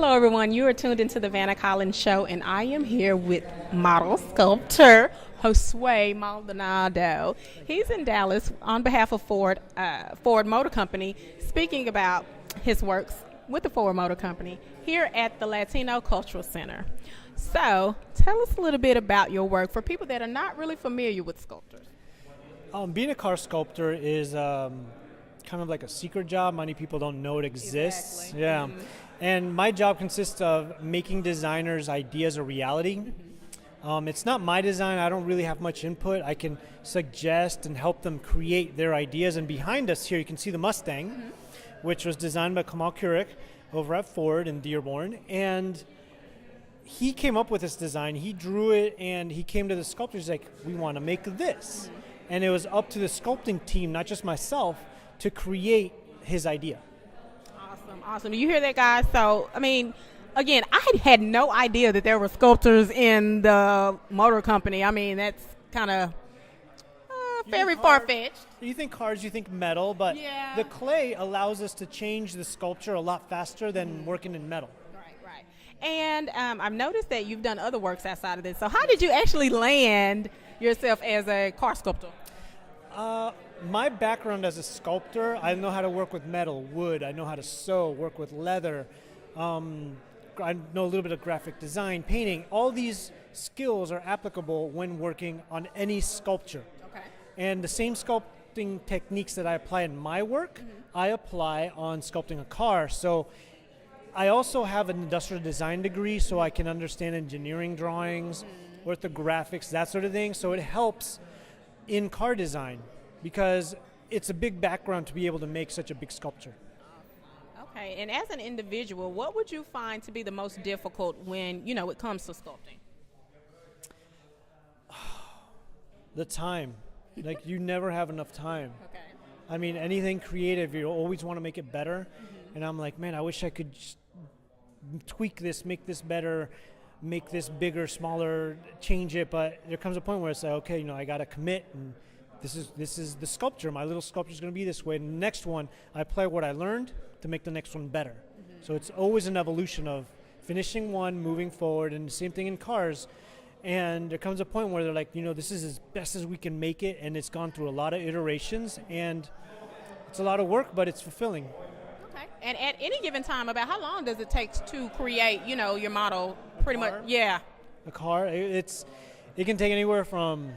Hello, everyone. You are tuned into the Vanna Collins Show, and I am here with model sculptor Josue Maldonado. He's in Dallas on behalf of Ford Motor Company, speaking about his works with the Ford Motor Company here at the Latino Cultural Center. So, tell us a little bit about your work for people that are not really familiar with sculptors. Being a car sculptor is kind of like a secret job. Many people don't know it exists. Exactly. Yeah. And my job consists of making designers' ideas a reality. It's not my design. I don't really have much input. I can suggest and help them create their ideas. And behind us here, you can see the Mustang, which was designed by Kamal Kurik over at Ford in Dearborn. And he came up with this design. He drew it, and he came to the sculptor. He's like, we want to make this. And it was up to the sculpting team, not just myself, to create his idea. Awesome. You hear that, guys? So, I mean, again, I had no idea that there were sculptors in the motor company. I mean, that's kind of very far-fetched. You think cars, you think metal, but the clay allows us to change the sculpture a lot faster than working in metal. Right. And I've noticed that you've done other works outside of this. So how did you actually land yourself as a car sculptor? My background as a sculptor, I know how to work with metal, wood. I know how to sew, work with leather. I know a little bit of graphic design, painting. All these skills are applicable when working on any sculpture. Okay. And the same sculpting techniques that I apply in my work, I apply on sculpting a car. So I also have an industrial design degree, so I can understand engineering drawings, orthographics, that sort of thing. So it helps in car design, because it's a big background to be able to make such a big sculpture. Okay, and as an individual, what would you find to be the most difficult when, it comes to sculpting? The time. Like, you never have enough time. Okay. I mean, anything creative, you always want to make it better. And I'm like, man, I wish I could just tweak this, make this better, make this bigger, smaller, change it. But there comes a point where it's like, okay, I got to commit, and this is the sculpture. My little sculpture is going to be this way. And the next one, I apply what I learned to make the next one better. So it's always an evolution of finishing one, moving forward, and the same thing in cars. And there comes a point where they're like, this is as best as we can make it, and it's gone through a lot of iterations, and it's a lot of work, but it's fulfilling. Okay. And at any given time, about how long does it take to create, your model? Pretty much, yeah. A car, it can take anywhere from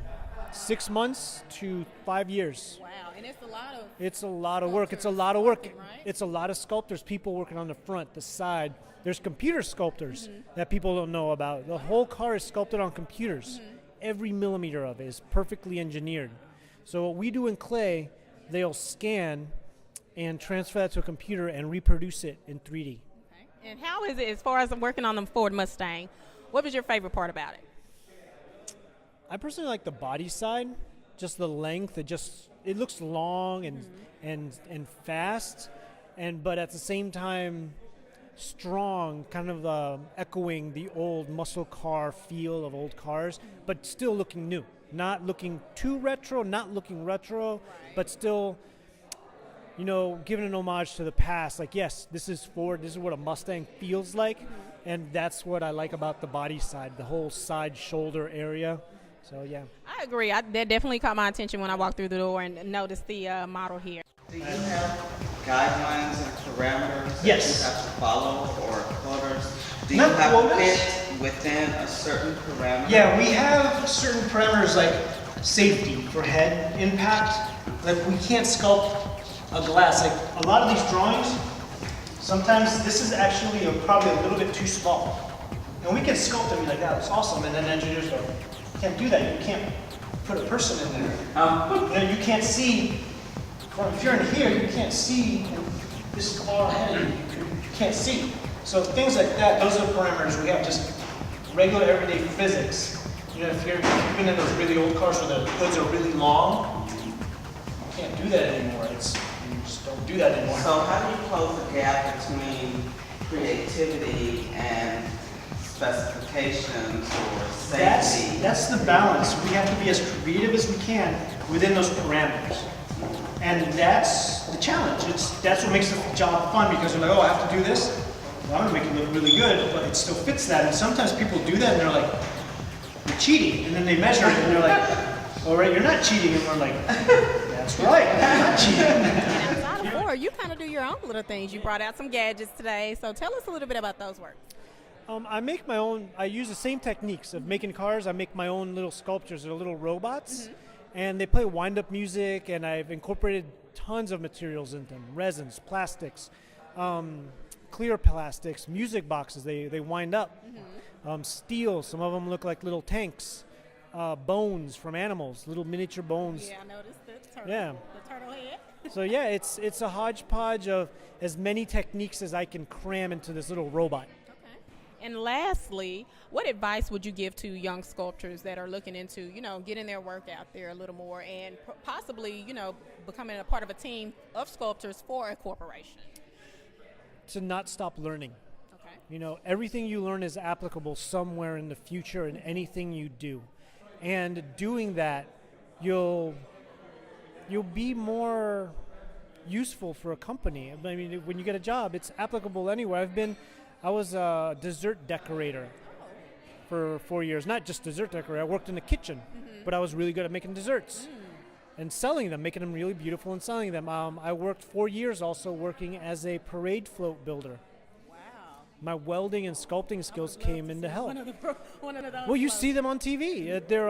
6 months to 5 years. Wow, and it's a lot of. It's a lot of work. It's a lot of work. Right? It's a lot of sculptors, people working on the front, the side. There's computer sculptors that people don't know about. The whole car is sculpted on computers. Every millimeter of it is perfectly engineered. So what we do in clay, they'll scan and transfer that to a computer and reproduce it in 3D. Okay. And how is it, as far as working on the Ford Mustang, what was your favorite part about it? I personally like the body side, just the length. It looks long and fast, but at the same time strong, kind of echoing the old muscle car feel of old cars, but still looking new. Not looking too retro, not looking retro, but still, giving an homage to the past. Like, yes, this is Ford. This is what a Mustang feels like, and that's what I like about the body side, the whole side shoulder area. So, yeah. I agree. That definitely caught my attention when I walked through the door and noticed the model here. Do you have guidelines and parameters that Yes. you have to follow, or quotas? Do you Not have quotas. to fit within a certain parameter? Yeah, we have certain parameters like safety for head impact. Like, we can't sculpt a glass. Like, a lot of these drawings, sometimes this is actually probably a little bit too small. And we can sculpt them like that. It's awesome. And then engineers go, you can't do that. You can't put a person in there. You can't see. If you're in here, you can't see this far ahead. You can't see. So things like that, those are parameters. We have just regular everyday physics. If you've been in those really old cars where the hoods are really long, you can't do that anymore. You just don't do that anymore. So how do you close the gap between creativity and specifications or safety? That's the balance. We have to be as creative as we can within those parameters. And that's the challenge. That's what makes the job fun, because you're like, oh, I have to do this. well, I'm gonna make it look really good, but it still fits that. And sometimes people do that and they're like, you're cheating. And then they measure it and they're like, all right, you're not cheating. And we're like, that's right, I'm not cheating. Outside of Ford, you kind of do your own little things. You brought out some gadgets today, so tell us a little bit about those works. I make my own. I use the same techniques of making cars. I make my own little sculptures. They're little robots, and they play wind-up music. And I've incorporated tons of materials in them: resins, plastics, clear plastics, music boxes. They wind up. Steel. Some of them look like little tanks. Bones from animals, little miniature bones. Yeah, I noticed the turtle. Yeah. The turtle head. So yeah, it's a hodgepodge of as many techniques as I can cram into this little robot. And lastly, what advice would you give to young sculptors that are looking into, getting their work out there a little more and possibly, becoming a part of a team of sculptors for a corporation? To not stop learning. Okay. Everything you learn is applicable somewhere in the future in anything you do. And doing that, you'll be more useful for a company. I mean, when you get a job, it's applicable anywhere. I was a dessert decorator for 4 years. Not just dessert decorator. I worked in the kitchen, but I was really good at making desserts and selling them, making them really beautiful and selling them. I worked 4 years also working as a parade float builder. Wow. My welding and sculpting skills came into help. One of those. Well, you see them on TV at their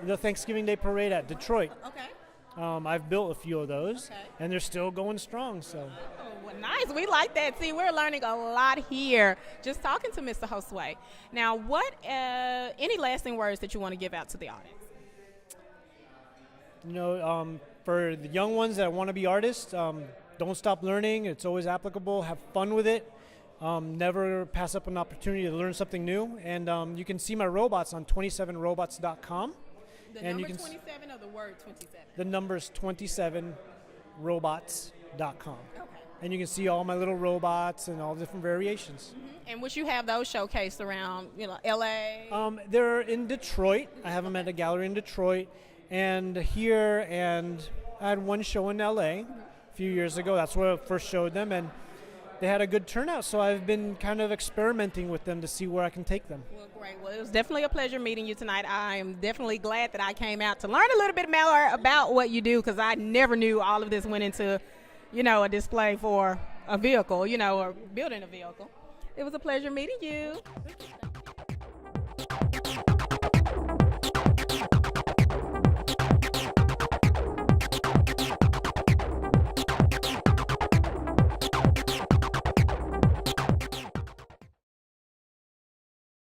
the Thanksgiving Day parade at Detroit. Okay. I've built a few of those, Okay. and they're still going strong. So. Oh, well, nice. We like that. See, we're learning a lot here just talking to Mr. Josue. Now, any lasting words that you want to give out to the audience? For the young ones that want to be artists, don't stop learning. It's always applicable. Have fun with it. Never pass up an opportunity to learn something new. And you can see my robots on 27robots.com. The and number you can 27 or the word 27? The number's 27robots.com. Okay. And you can see all my little robots and all the different variations. And which you have those showcased around, LA? They're in Detroit. I have them at a gallery in Detroit and here, and I had one show in LA a few years ago. That's where I first showed them, and they had a good turnout, so I've been kind of experimenting with them to see where I can take them. Well, great. Well, it was definitely a pleasure meeting you tonight. I am definitely glad that I came out to learn a little bit more about what you do, because I never knew all of this went into, a display for a vehicle, or building a vehicle. It was a pleasure meeting you.